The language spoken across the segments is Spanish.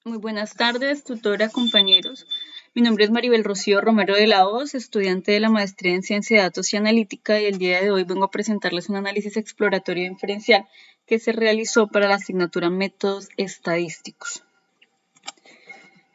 Muy buenas tardes, tutora, compañeros. Mi nombre es Maribel Rocío Romero de la Hoz, estudiante de la maestría en Ciencia de Datos y Analítica, y el día de hoy vengo a presentarles un análisis exploratorio inferencial que se realizó para la asignatura Métodos Estadísticos.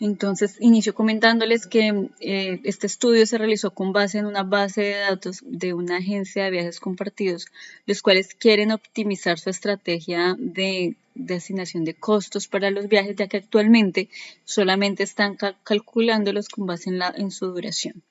Entonces, inicio comentándoles que este estudio se realizó con base en una base de datos de una agencia de viajes compartidos, los cuales quieren optimizar su estrategia de asignación de costos para los viajes, ya que actualmente solamente están calculándolos con base en su duración.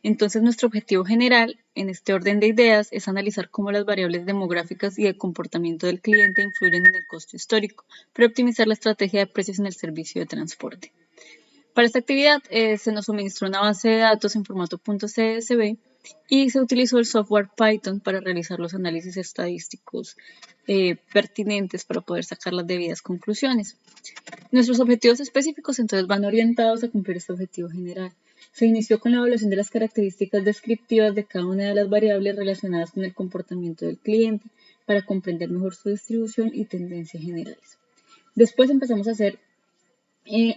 Entonces, nuestro objetivo general en este orden de ideas es analizar cómo las variables demográficas y de comportamiento del cliente influyen en el costo histórico para optimizar la estrategia de precios en el servicio de transporte. Para esta actividad se nos suministró una base de datos en formato .csv y se utilizó el software Python para realizar los análisis estadísticos pertinentes para poder sacar las debidas conclusiones. Nuestros objetivos específicos entonces van orientados a cumplir este objetivo general. Se inició con la evaluación de las características descriptivas de cada una de las variables relacionadas con el comportamiento del cliente para comprender mejor su distribución y tendencias generales. Después empezamos a hacer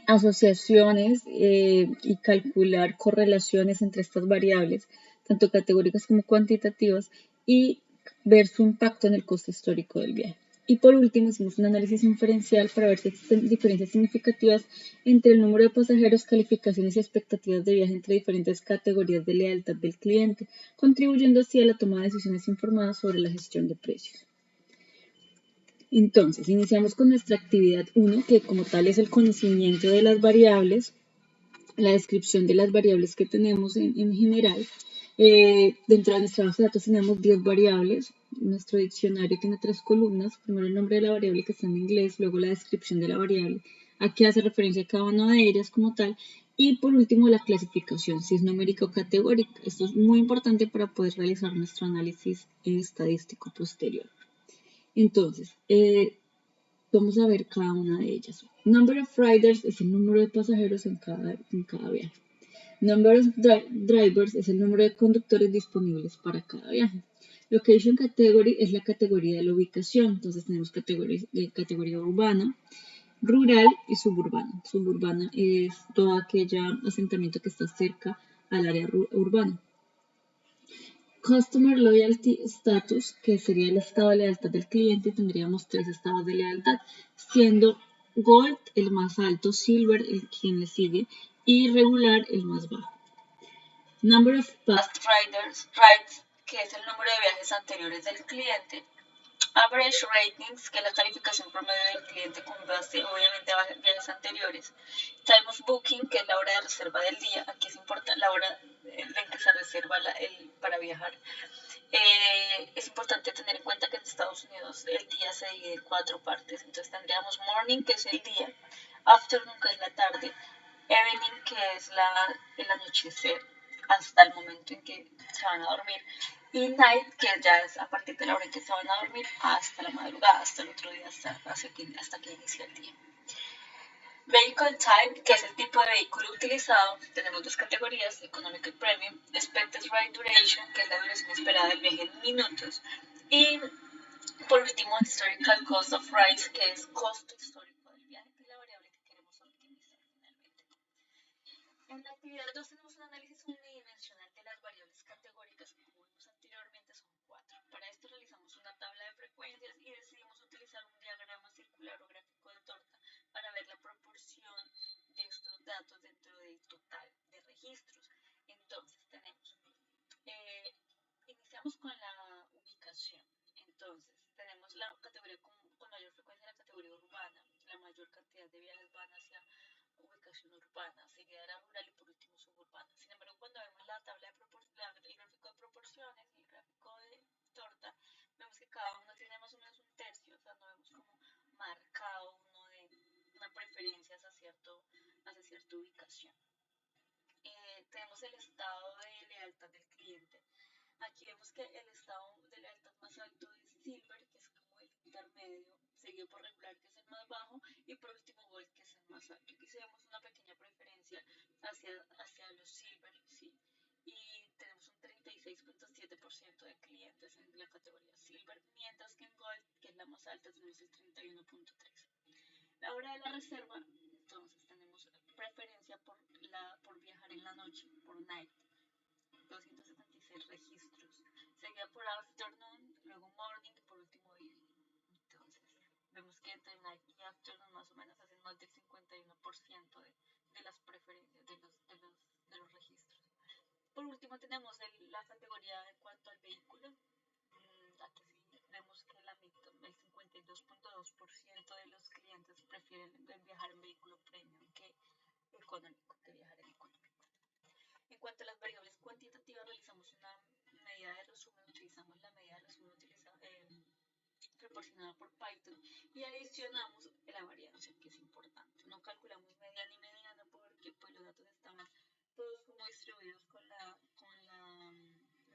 asociaciones y calcular correlaciones entre estas variables, tanto categóricas como cuantitativas, y ver su impacto en el costo histórico del viaje. Y por último, hicimos un análisis inferencial para ver si existen diferencias significativas entre el número de pasajeros, calificaciones y expectativas de viaje entre diferentes categorías de lealtad del cliente, contribuyendo así a la toma de decisiones informadas sobre la gestión de precios. Entonces, iniciamos con nuestra actividad 1, que como tal es el conocimiento de las variables, la descripción de las variables que tenemos en general. Dentro de nuestra base de datos tenemos 10 variables. Nuestro diccionario tiene 3 columnas. Primero el nombre de la variable que está en inglés, luego la descripción de la variable, a qué hace referencia a cada una de ellas como tal. Y por último la clasificación, si es numérica o categórica. Esto es muy importante para poder realizar nuestro análisis estadístico posterior. Entonces, vamos a ver cada una de ellas. Number of riders es el número de pasajeros en cada viaje. Number of drivers es el número de conductores disponibles para cada viaje. Location category es la categoría de la ubicación. Entonces tenemos categoría urbana, rural y suburbana. Suburbana es todo aquel asentamiento que está cerca al área urbana. Customer Loyalty Status, que sería el estado de lealtad del cliente, tendríamos 3 estados de lealtad, siendo Gold el más alto, Silver el quien le sigue y Regular el más bajo. Number of Past Rides, que es el número de viajes anteriores del cliente. Average Ratings, que es la calificación promedio del cliente con base obviamente a viajes anteriores. Time of Booking, que es la hora de reserva del día. Aquí es importante la hora en que se reserva para viajar. Es importante tener en cuenta que en Estados Unidos el día se divide en 4 partes. Entonces tendríamos morning, que es el día, afternoon, que es la tarde, evening, que es el anochecer, hasta el momento en que se van a dormir, y night, que ya es a partir de la hora en que se van a dormir hasta la madrugada, hasta el otro día, hasta que inicia el día. Vehicle Type, que es el tipo de vehículo utilizado. Tenemos 2 categorías, Economic y Premium. Expected Ride Duration, que es la duración esperada del viaje en minutos. Y por último, Historical Cost of Rides, que es costo histórico del viaje, que es la variable que queremos optimizar finalmente. En la actividad 2 tenemos un análisis unidimensional de las variables categóricas, que como vimos anteriormente son 4. Para esto realizamos una tabla de frecuencias y decidimos utilizar un diagrama circular o gráfico de torta para ver la proporción de estos datos dentro del total de registros. Entonces iniciamos con la ubicación. Entonces tenemos la categoría con mayor frecuencia, la categoría urbana. La mayor cantidad de viajes van hacia ubicación urbana, seguida de la rural y por último suburbana. Sin embargo, cuando vemos la tabla de el gráfico de proporciones y el gráfico de torta, vemos que cada uno tiene más o menos un tercio, o sea, no vemos como marcado uno de una preferencia hacia cierta ubicación. Tenemos el estado de lealtad del cliente. Aquí vemos que el estado de lealtad más alto es Silver, que es como el intermedio, seguido por Regular, que es el más bajo, y por último Gold, que es el más alto. Aquí sí vemos una pequeña preferencia hacia los Silver, ¿sí? Y tenemos un 36.7% de clientes en la categoría Silver, mientras que en Gold, que es la más alta, tenemos el 31.3%. La hora de la reserva, entonces preferencia por viajar en la noche, por night, 276 registros. Seguida por afternoon, luego morning y por último evening. Entonces, vemos que entre night y afternoon más o menos hacen más del 51% de las preferencias de los registros. Por último tenemos la categoría en cuanto al vehículo. Aquí sí vemos que el 52.2% de los clientes prefieren viajar en vehículo premium que económico, que viajar en económico. En cuanto a las variables cuantitativas, realizamos una medida de resumen, utilizamos la medida de resumen proporcionada por Python y adicionamos la varianza, que es importante. No calculamos media ni mediana porque pues, los datos estaban todos como distribuidos con la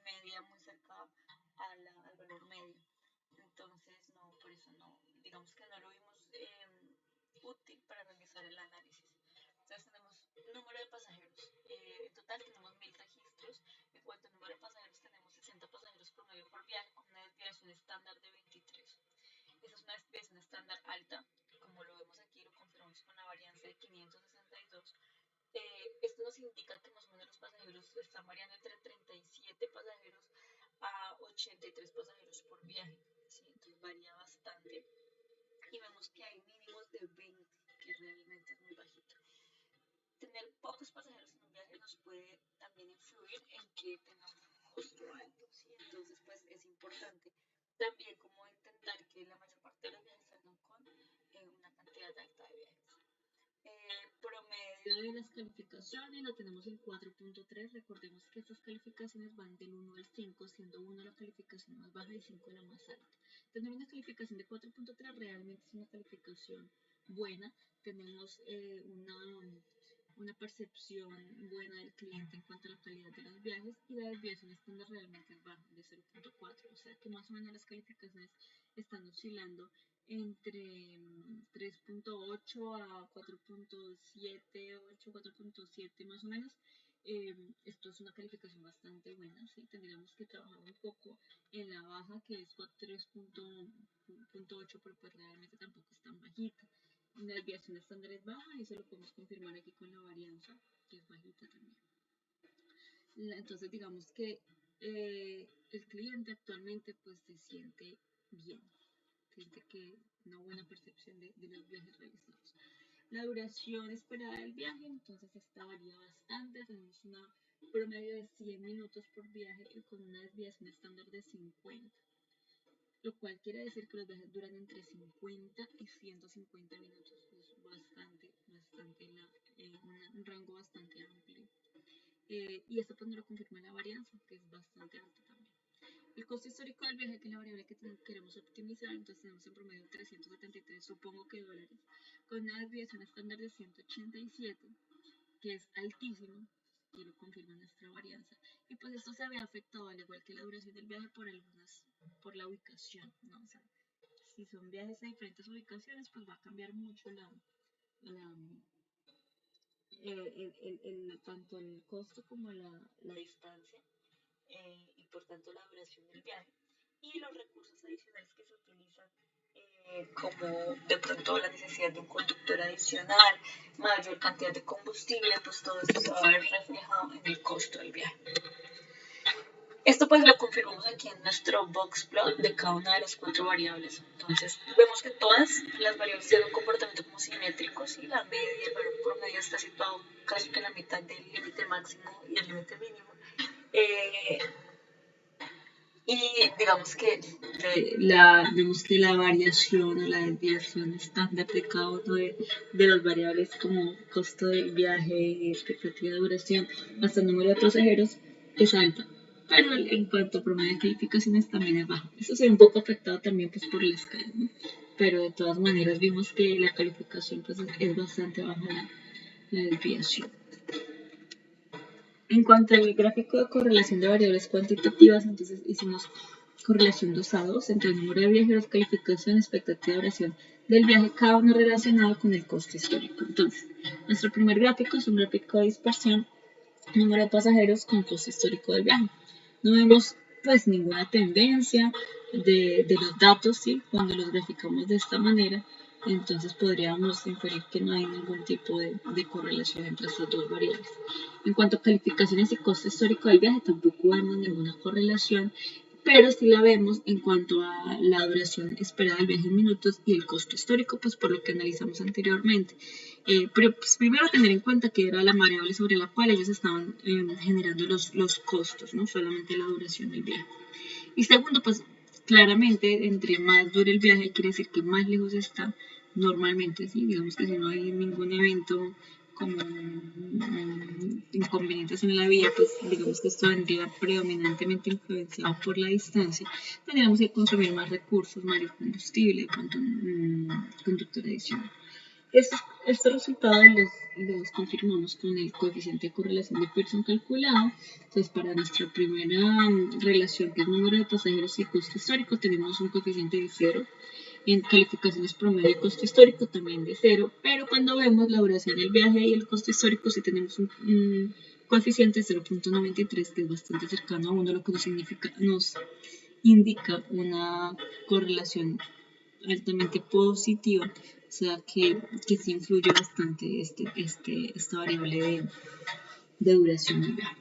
media muy cerca al valor medio. Entonces, no, por eso no, digamos que no lo vimos útil para realizar el análisis. Entonces tenemos número de pasajeros. En total tenemos 1000 registros. En cuanto al número de pasajeros, tenemos 60 pasajeros promedio por viaje con una desviación estándar de 23. Esa es una desviación estándar alta. Como lo vemos aquí, lo confirmamos con la varianza de 562. Esto nos indica que más o menos los pasajeros están variando entre 37 pasajeros a 83 pasajeros por viaje. ¿Sí? Entonces varía bastante. Y vemos que hay mínimos de 20, que realmente es muy bajito. Tener pocos pasajeros en un viaje nos puede también influir en que tengamos un costo alto, ¿sí? Entonces, pues es importante también como intentar que la mayor parte de los viajes salgan con una cantidad alta de viajes. Promedio de las calificaciones lo tenemos en 4.3. Recordemos que estas calificaciones van del 1 al 5, siendo 1 la calificación más baja y 5 la más alta. Tener una calificación de 4.3 realmente es una calificación buena. Tenemos una percepción buena del cliente en cuanto a la calidad de los viajes y la desviación estándar realmente es baja, de 0.4, o sea que más o menos las calificaciones están oscilando entre 3.8 a 4.78, 4.7 más o menos. Esto es una calificación bastante buena, ¿sí? Tendríamos que trabajar un poco en la baja, que es 3.8, pero pues realmente tampoco es tan bajita. La desviación estándar es baja y eso lo podemos confirmar aquí con la varianza, que es bajita también. Entonces digamos que el cliente actualmente pues se siente bien, siente que una buena percepción de los viajes realizados. La duración esperada del viaje, entonces esta varía bastante, tenemos una promedio de 100 minutos por viaje con una desviación estándar de 50, lo cual quiere decir que los viajes duran entre 50 y 150 minutos, es bastante, un rango bastante amplio. Y esto pues nos lo confirma la varianza, que es bastante alta también. El costo histórico del viaje, que es la variable que queremos optimizar, entonces tenemos en promedio 373, supongo que dólares, con una desviación estándar de 187, que es altísimo, y lo confirma nuestra varianza. Y pues esto se ve afectado, al igual que la duración del viaje, por la ubicación, ¿no? O sea, si son viajes a diferentes ubicaciones, pues va a cambiar mucho tanto el costo como la distancia. Y por tanto la duración del viaje y los recursos adicionales que se utilizan como de pronto la necesidad de un conductor adicional, mayor cantidad de combustible, pues todo esto se va a ver reflejado en el costo del viaje. Esto pues lo confirmamos aquí en nuestro box plot de cada una de las 4 variables. Entonces vemos que todas las variables tienen un comportamiento como simétrico, ¿sí? La media, el valor promedio está situado casi que en la mitad del límite máximo y el límite mínimo. Y digamos que vemos que la variación o la desviación estándar de cada uno de las variables como costo del viaje, expectativa de duración, hasta el número de pasajeros es alta. Pero en cuanto a promedio de calificaciones también es bajo. Esto se ve un poco afectado también pues, por la escala, ¿no? Pero de todas maneras vimos que la calificación pues, es bastante baja la desviación. En cuanto al gráfico de correlación de variables cuantitativas, entonces hicimos correlación 2 a 2 entre el número de viajeros, calificación, expectativa de duración del viaje, cada uno relacionado con el costo histórico. Entonces, nuestro primer gráfico es un gráfico de dispersión, número de pasajeros con costo histórico del viaje. No vemos pues ninguna tendencia de los datos, ¿sí? Cuando los graficamos de esta manera, Entonces podríamos inferir que no hay ningún tipo de correlación entre estas dos variables. En cuanto a calificaciones y costo histórico del viaje, tampoco vemos ninguna correlación, pero sí la vemos en cuanto a la duración esperada del viaje en minutos y el costo histórico, pues por lo que analizamos anteriormente. Pero pues, primero tener en cuenta que era la variable sobre la cual ellos estaban generando los costos, no solamente la duración del viaje. Y segundo, pues claramente, entre más dure el viaje, quiere decir que más lejos está normalmente, ¿sí? Digamos que si no hay ningún evento como inconvenientes en la vía, pues digamos que esto vendría predominantemente influenciado por la distancia, tendríamos que consumir más recursos, mayor combustible, cuanto conductor adicional. Estos resultados los confirmamos con el coeficiente de correlación de Pearson calculado. Entonces, para nuestra primera relación, que es número de pasajeros y costo histórico, tenemos un coeficiente de 0. En calificaciones promedio y costo histórico también de 0. Pero cuando vemos la duración del viaje y el costo histórico, sí tenemos un coeficiente de 0.93, que es bastante cercano a 1, lo que nos indica una correlación altamente positiva, o sea que sí influye bastante esta variable de duración del viaje.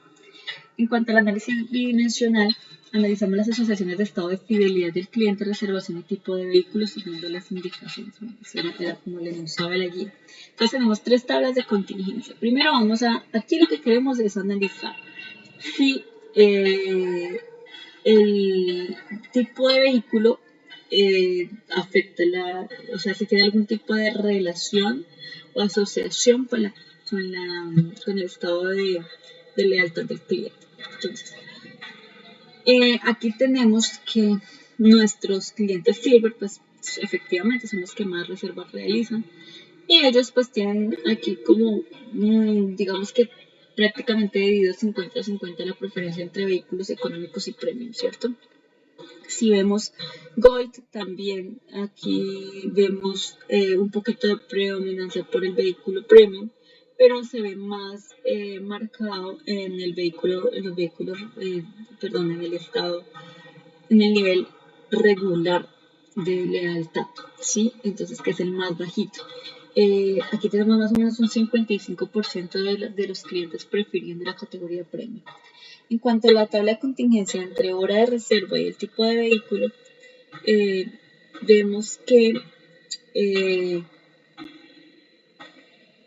En cuanto al análisis bidimensional, analizamos las asociaciones de estado de fidelidad del cliente, reservación y tipo de vehículo siguiendo las indicaciones. Bueno, eso era como le anunciaba la guía. Entonces tenemos 3 tablas de contingencia. Primero aquí lo que queremos es analizar si el tipo de vehículo afecta o sea, si tiene algún tipo de relación o asociación con el estado de lealtad del cliente. Entonces, aquí tenemos que nuestros clientes Silver, pues efectivamente son los que más reservas realizan y ellos pues tienen aquí como, digamos que prácticamente dividido 50-50 la preferencia entre vehículos económicos y premium, ¿cierto? Si vemos Gold, también aquí vemos un poquito de predominancia por el vehículo premium, pero se ve más marcado en los vehículos, perdón, en el estado, en el nivel regular de lealtad, ¿sí? Entonces, que es el más bajito. Aquí tenemos más o menos un 55% de los clientes prefiriendo la categoría premium. En cuanto a la tabla de contingencia entre hora de reserva y el tipo de vehículo, vemos que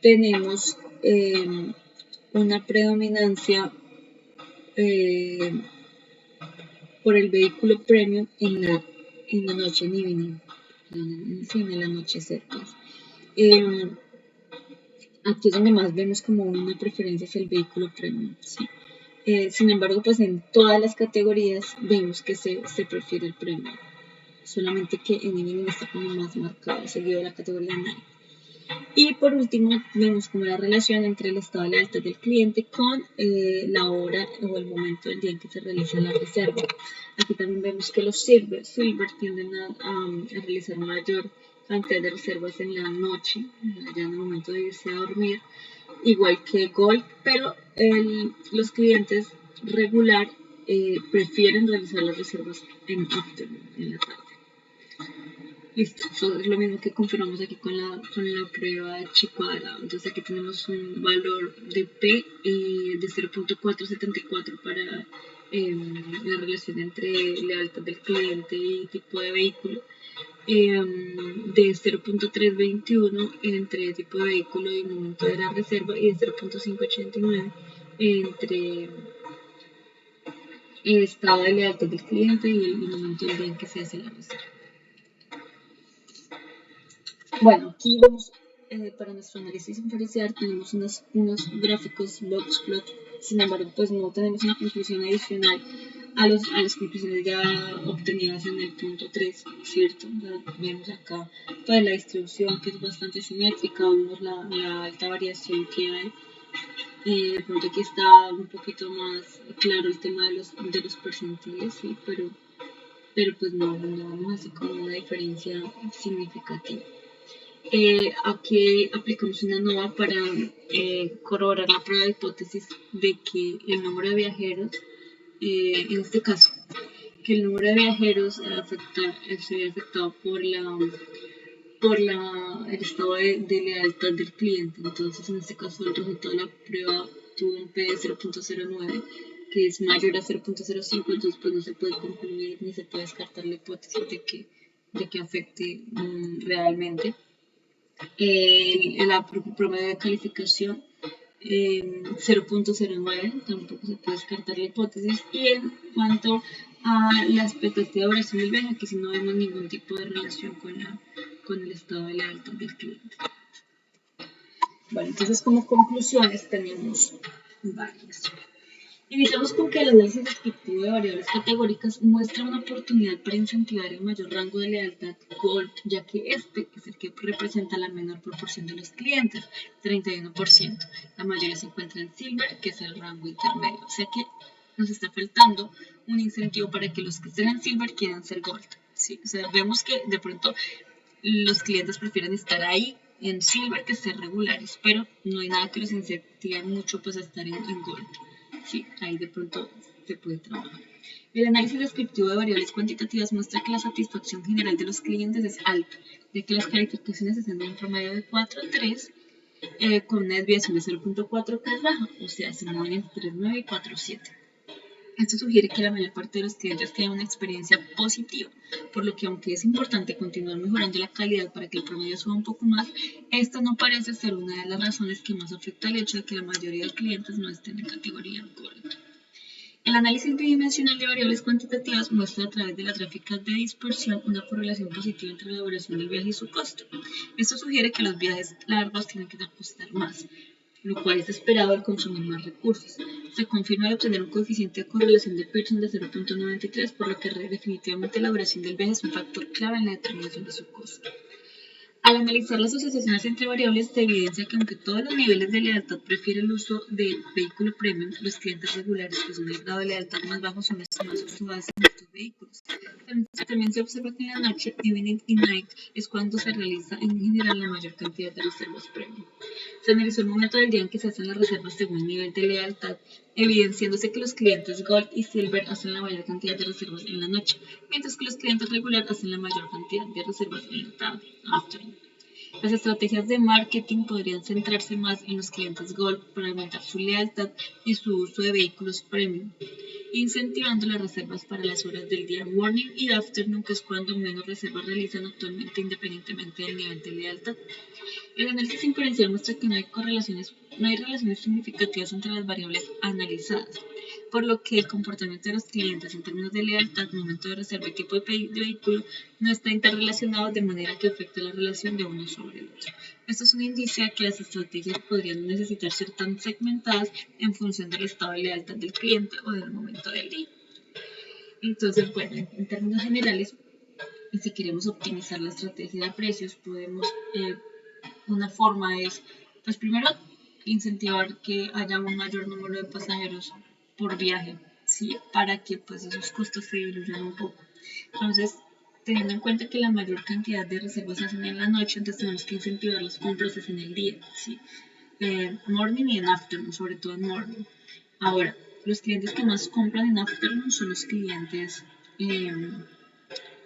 tenemos una predominancia por el vehículo premium en la noche, en el anochecer. Pues. Aquí es donde más vemos como una preferencia hacia el vehículo premium. ¿Sí? Sin embargo, pues en todas las categorías vemos que se prefiere el premium. Solamente que en Evening está como más marcado, seguido de la categoría Night. Y por último, vemos como la relación entre el estado de lealtad del cliente con la hora o el momento del día en que se realiza la reserva. Aquí también vemos que los Silver tienden a realizar mayor cantidad de reservas en la noche, ya en el momento de irse a dormir, igual que Gold, pero los clientes regular prefieren realizar las reservas en afternoon, en la tarde. Listo, eso es lo mismo que confirmamos aquí con la prueba Chi-cuadrado. Entonces aquí tenemos un valor de P de 0.474 para la relación entre lealtad del cliente y tipo de vehículo, de 0.321 entre tipo de vehículo y momento de la reserva, y de 0.589 entre el estado de lealtad del cliente y el momento del día en que se hace la reserva. Bueno, aquí vamos para nuestro análisis inferencial, tenemos unos gráficos box-plot, sin embargo, pues no tenemos una conclusión adicional a las conclusiones ya obtenidas en el punto 3, ¿cierto? Vemos acá pues, la distribución que es bastante simétrica, vemos la alta variación que hay. De pronto aquí está un poquito más claro el tema de los percentiles, ¿sí? Pero pues no vamos así como una diferencia significativa. Aquí aplicamos una NOVA para corroborar la prueba de hipótesis de que el número de viajeros, en este caso, que el número de viajeros se ve afectado por el estado de lealtad del cliente. Entonces, en este caso, el resultado de la prueba tuvo un P de 0.09, que es mayor a 0.05, entonces pues no se puede concluir ni se puede descartar la hipótesis de que afecte realmente. El promedio de calificación 0.09, tampoco se puede descartar la hipótesis. Y en cuanto a la expectativa de duración del viaje, aquí sí no vemos ningún tipo de relación con el estado de lealtad del cliente. Bueno, entonces como conclusiones tenemos varias. Iniciamos con que el análisis descriptivo de variables categóricas muestra una oportunidad para incentivar el mayor rango de lealtad Gold, ya que este es el que representa la menor proporción de los clientes, 31%. La mayoría se encuentra en Silver, que es el rango intermedio. O sea que nos está faltando un incentivo para que los que estén en Silver quieran ser Gold. ¿Sí? O sea, vemos que de pronto los clientes prefieren estar ahí en Silver que ser regulares, pero no hay nada que los incentive mucho pues a estar en Gold. Sí, ahí de pronto se puede trabajar. El análisis descriptivo de variables cuantitativas muestra que la satisfacción general de los clientes es alta, ya que las calificaciones están en un promedio de 4 a 3, con una desviación de 0.4 que es baja, o sea, se mueven entre 3.9 y 4.7. Esto sugiere que la mayor parte de los clientes tienen una experiencia positiva, por lo que aunque es importante continuar mejorando la calidad para que el promedio suba un poco más, esta no parece ser una de las razones que más afecta el hecho de que la mayoría de clientes no estén en categoría Gold. El análisis bidimensional de variables cuantitativas muestra a través de las gráficas de dispersión una correlación positiva entre la duración del viaje y su costo. Esto sugiere que los viajes largos tienen que costar más, lo cual es esperado al consumir más recursos. Se confirma al obtener un coeficiente de correlación de Pearson de 0.93, por lo que definitivamente la duración del viaje es un factor clave en la determinación de su costo. Al analizar las asociaciones entre variables, se evidencia que aunque todos los niveles de lealtad prefieren el uso de vehículo premium, los clientes regulares que son el grado de lealtad más bajo son los que más usuales en estos vehículos. También se observa que en la noche, evening y night, es cuando se realiza en general la mayor cantidad de reservas premium. Se analizó el momento del día en que se hacen las reservas según el nivel de lealtad, evidenciándose que los clientes Gold y Silver hacen la mayor cantidad de reservas en la noche, mientras que los clientes regular hacen la mayor cantidad de reservas en la tarde, afternoon. Las estrategias de marketing podrían centrarse más en los clientes Gold para aumentar su lealtad y su uso de vehículos premium, incentivando las reservas para las horas del día morning y afternoon, que es cuando menos reservas realizan actualmente independientemente del nivel de lealtad. El análisis inferencial muestra que no hay relaciones significativas entre las variables analizadas, por lo que el comportamiento de los clientes en términos de lealtad, momento de reserva y tipo de vehículo no está interrelacionado de manera que afecte la relación de uno sobre el otro. Esto es un indicio de que las estrategias podrían necesitar ser tan segmentadas en función del estado de lealtad del cliente o del momento del día. Entonces, bueno, en términos generales, si queremos optimizar la estrategia de precios, podemos una forma es, pues primero, incentivar que haya un mayor número de pasajeros por viaje, ¿sí? Para que pues esos costos se diluyan un poco. Entonces, teniendo en cuenta que la mayor cantidad de reservas se hacen en la noche, entonces tenemos que incentivar las compras en el día, ¿sí? Morning y en afternoon, sobre todo en morning. Ahora, los clientes que más compran en afternoon son los clientes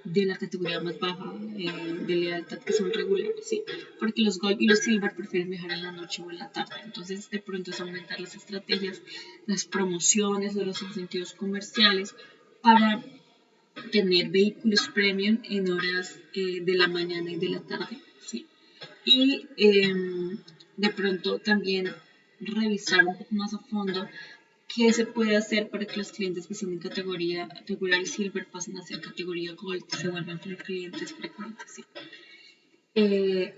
de la categoría más baja de lealtad, que son regulares, ¿sí? Porque los Gold y los Silver prefieren viajar en la noche o en la tarde. Entonces, de pronto es aumentar las estrategias, las promociones o los incentivos comerciales para tener vehículos premium en horas de la mañana y de la tarde, ¿sí? Y de pronto también revisar un poco más a fondo qué se puede hacer para que los clientes que son en categoría regular y silver pasen a ser categoría gold, se vuelvan clientes frecuentes. ¿Sí?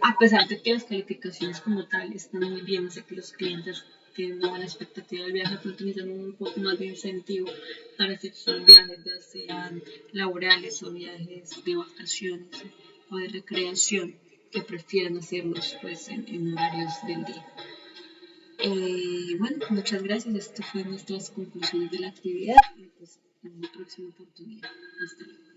A pesar de que las calificaciones como tal están muy bien, sé que los clientes tienen una buena expectativa del viaje, pero utilizan un poco más de incentivo para hacer sus viajes, ya sean laborales o viajes de vacaciones o de recreación, que prefieren hacerlos pues, en horarios del día. Bueno, muchas gracias. Estas fueron nuestras conclusiones de la actividad y pues en una próxima oportunidad. Hasta luego.